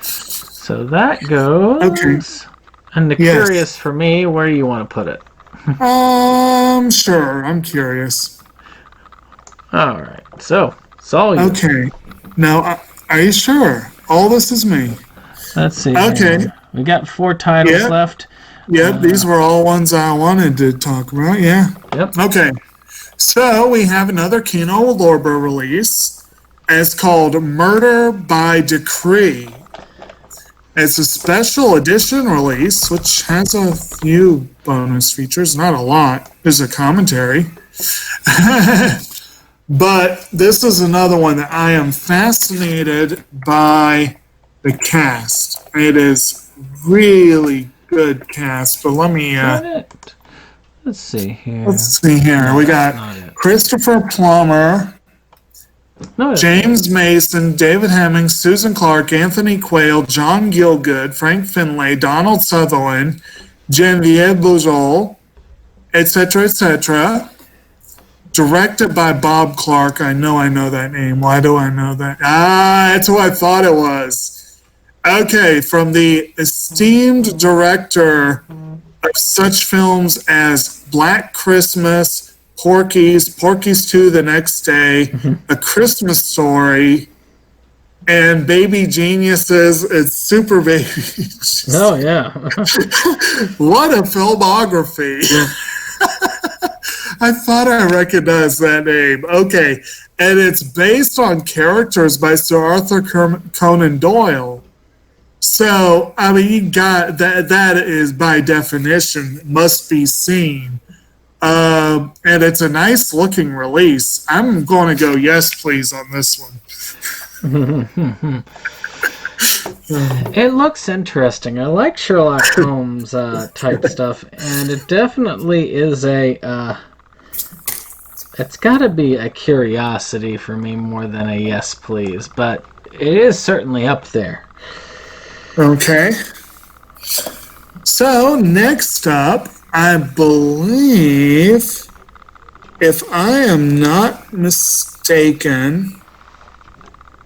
So that goes. Okay. And the curious for me, where do you want to put it? Sure. I'm curious. All right. So it's all you. Okay. Now, are you sure? All this is me. Let's see. Okay. Here. We got 4 titles left. Yep, these were all ones I wanted to talk about, yeah. Yep. Okay, so we have another Kino Lorber release. It's called Murder by Decree. It's a special edition release, which has a few bonus features, not a lot. There's a commentary. But this is another one that I am fascinated by the cast. It is really good cast, but let me let's see here. We got Christopher Plummer, James Mason, David Hemmings, Susan Clark, Anthony Quayle, John Gielgud, Frank Finlay, Donald Sutherland, Genevieve Bujold, etc., etc. Directed by Bob Clark. I know that name. Why do I know that? That's who I thought it was. Okay, from the esteemed director of such films as Black Christmas, Porky's 2 the Next Day, A Christmas Story, and Baby Geniuses, it's Super Babies. Oh, yeah. What a filmography. I thought I recognized that name. Okay, and it's based on characters by Sir Arthur Conan Doyle. So, I mean, you got that is by definition must be seen. And it's a nice looking release. I'm going to go yes, please on this one. It looks interesting. I like Sherlock Holmes type stuff, and it definitely is it's got to be a curiosity for me more than a yes, please, but it is certainly up there. Okay. So, next up, I believe, if I am not mistaken,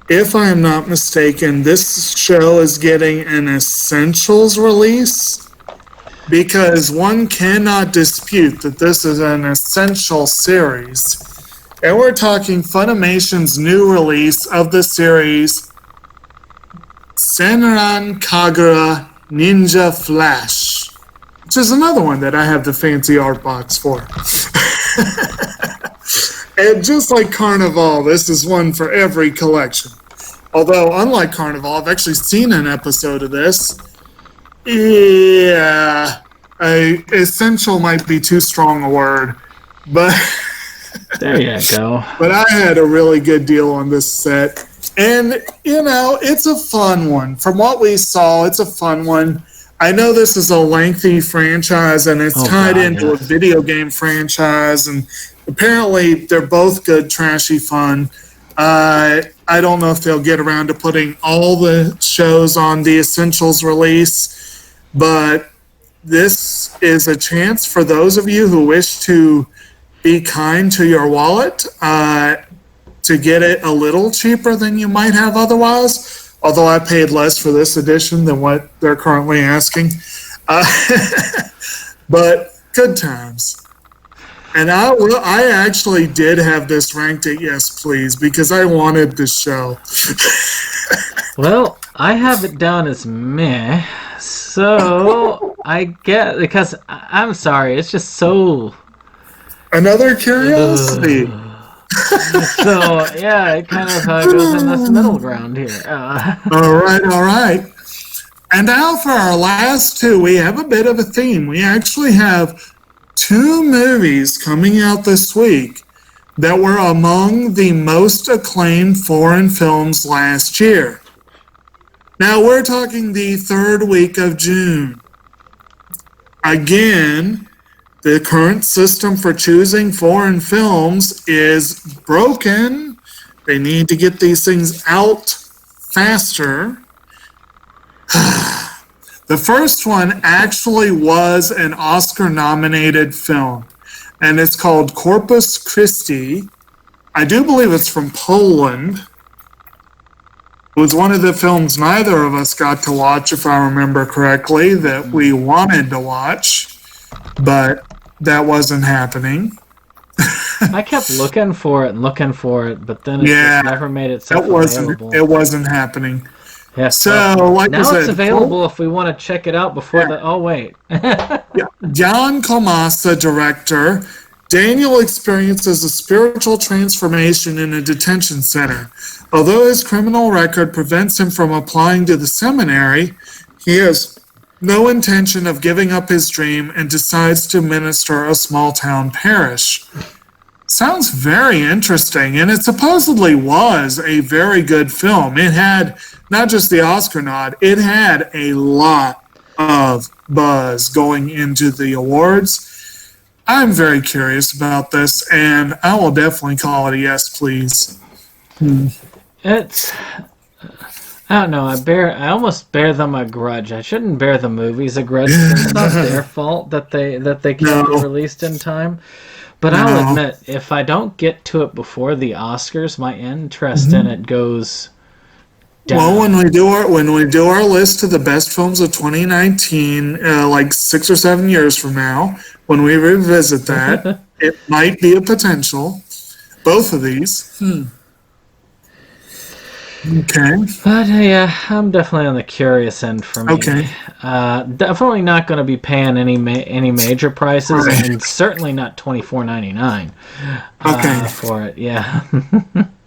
this show is getting an Essentials release, because one cannot dispute that this is an essential series. And we're talking Funimation's new release of the series Senran Kagura Ninja Flash, which is another one that I have the fancy art box for. And just like Carnival, this is one for every collection. Although, unlike Carnival, I've actually seen an episode of this. Yeah, essential might be too strong a word, but There you go. but I had a really good deal on this set, and it's a fun one. From what we saw, it's a fun one. I know this is a lengthy franchise, and it's tied into a video game franchise, and apparently they're both good, trashy fun. I don't know if they'll get around to putting all the shows on the Essentials release, but this is a chance for those of you who wish to be kind to your wallet to get it a little cheaper than you might have otherwise, although I paid less for this edition than what they're currently asking. But good times. And I actually did have this ranked at Yes Please because I wanted this show. Well, I have it down as meh, so I get, because I'm sorry, it's just so... Another curiosity. So, yeah, it kind of goes in this middle ground here. All right. And now for our last two, we have a bit of a theme. We actually have 2 movies coming out this week that were among the most acclaimed foreign films last year. Now we're talking the 3rd week of June. Again, the current system for choosing foreign films is broken. They need to get these things out faster. The first one actually was an Oscar-nominated film, and it's called Corpus Christi. I do believe it's from Poland. It was one of the films neither of us got to watch, if I remember correctly, that we wanted to watch, but that wasn't happening. I kept looking for it, but then it just never made itself available. It wasn't happening. Yeah, so, like now I said, it's available if we want to check it out before the... Oh, wait. Jan Komasa, director. Daniel experiences a spiritual transformation in a detention center. Although his criminal record prevents him from applying to the seminary, he has no intention of giving up his dream and decides to minister a small-town parish. Sounds very interesting, and it supposedly was a very good film. It had not just the Oscar nod, it had a lot of buzz going into the awards. I'm very curious about this, and I will definitely call it a yes, please. It's... I don't know. I almost bear them a grudge. I shouldn't bear the movies a grudge. It's not their fault that they can't be released in time. But I'll admit, if I don't get to it before the Oscars, my interest in it goes down. Well, when we do our list of the best films of 2019, like 6 or 7 years from now, when we revisit that, it might be a potential. Both of these. Okay. But yeah, I'm definitely on the curious end for me. Okay. Definitely not going to be paying any major prices, and certainly not $24.99 for it. Yeah.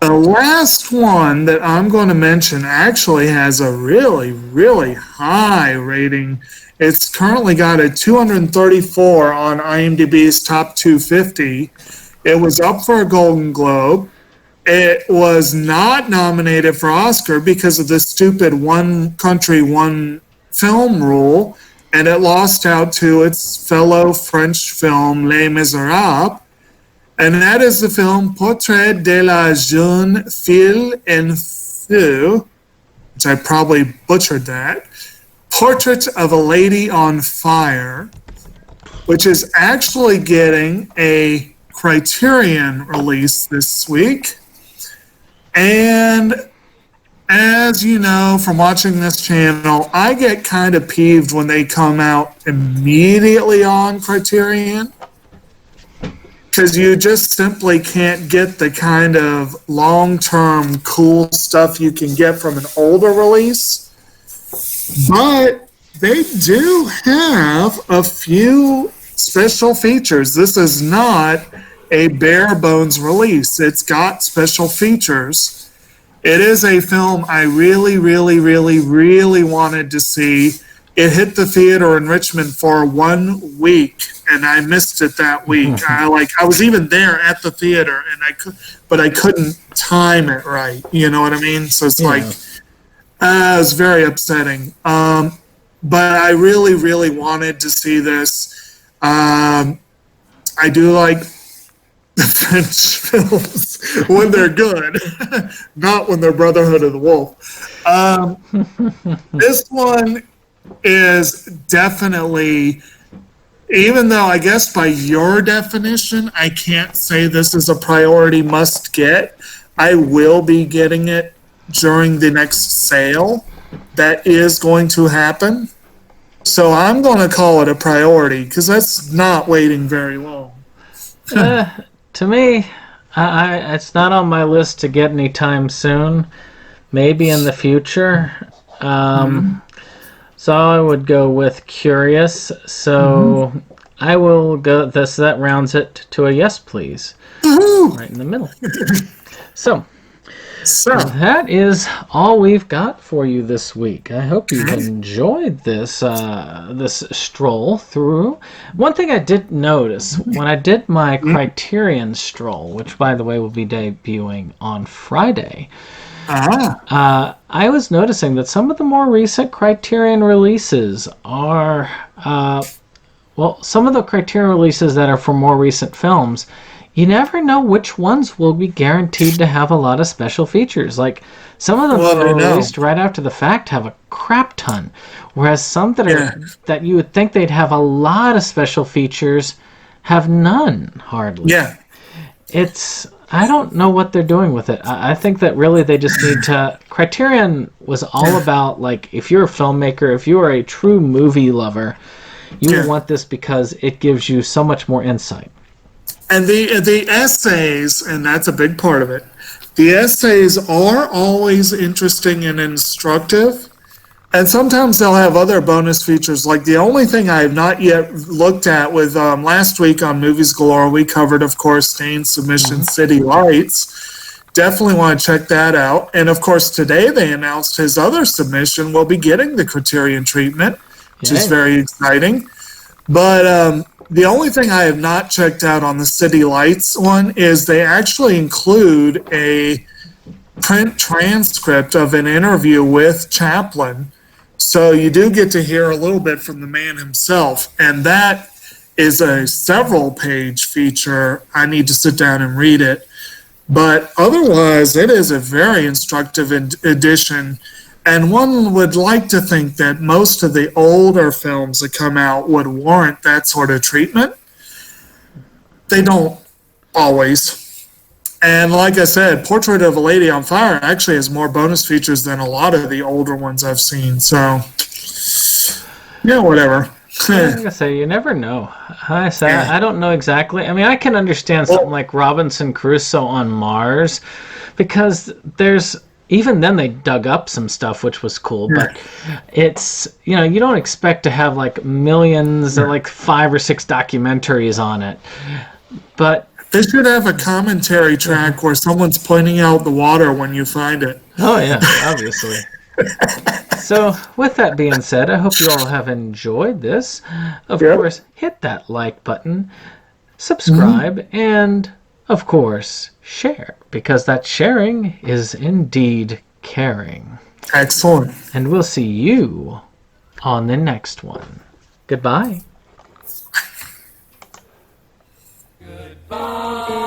The last one that I'm going to mention actually has a really, really high rating. It's currently got a 234 on IMDb's top 250. It was up for a Golden Globe. It was not nominated for Oscar because of the stupid one country, one film rule, and it lost out to its fellow French film Les Miserables, and that is the film Portrait de la jeune fille en feu, which I probably butchered that, Portrait of a Lady on Fire, which is actually getting a Criterion release this week. And as you know from watching this channel, I get kind of peeved when they come out immediately on Criterion, because you just simply can't get the kind of long-term cool stuff you can get from an older release. But they do have a few special features. This is not a bare bones release. It's got special features. It is a film I really, really, really, really wanted to see. It hit the theater in Richmond for 1 week, and I missed it that week. I was even there at the theater, and I couldn't time it right. You know what I mean? So it's like, it was very upsetting. But I really, really wanted to see this. I do like the French films when they're good, not when they're Brotherhood of the Wolf. This one is definitely, even though I guess by your definition, I can't say this is a priority must get. I will be getting it during the next sale. That is going to happen. So I'm going to call it a priority because that's not waiting very long. To me, it's not on my list to get anytime soon. Maybe in the future. So I would go with curious. So I will go. That rounds it to a yes, please. Right in the middle. So that is all we've got for you this week. I hope you enjoyed this this stroll through. One thing I did notice when I did my Criterion stroll, which by the way will be debuting on Friday, I was noticing that some of the more recent Criterion releases are, some of the Criterion releases that are for more recent films, you never know which ones will be guaranteed to have a lot of special features. Like, some of them that are released right after the fact have a crap ton, whereas some that are that you would think they'd have a lot of special features have none, hardly. Yeah. I don't know what they're doing with it. I think that really they just need to... Criterion was all about, like, if you're a filmmaker, if you are a true movie lover, you want this because it gives you so much more insight. And the essays, and that's a big part of it, the essays are always interesting and instructive. And sometimes they'll have other bonus features. Like the only thing I have not yet looked at with last week on Movies Galore, we covered, of course, Dane's submission, City Lights. Definitely want to check that out. And, of course, today they announced his other submission will be getting the Criterion treatment, which is very exciting. But the only thing I have not checked out on the City Lights one is they actually include a print transcript of an interview with Chaplin. So you do get to hear a little bit from the man himself. And that is a several-page feature. I need to sit down and read it. But otherwise, it is a very instructive edition. And one would like to think that most of the older films that come out would warrant that sort of treatment. They don't always. And like I said, Portrait of a Lady on Fire actually has more bonus features than a lot of the older ones I've seen. So, yeah, whatever. Like I say, you never know. I don't know exactly. I mean, I can understand something like Robinson Crusoe on Mars, because there's... Even then, they dug up some stuff, which was cool. But it's, you know, you don't expect to have like millions, or like 5 or 6 documentaries on it. But they should have a commentary track where someone's pointing out the water when you find it. Oh yeah, obviously. So, with that being said, I hope you all have enjoyed this. Of course, hit that like button, subscribe, and of course, share, because that sharing is indeed caring. Excellent. And we'll see you on the next one. Goodbye. Goodbye.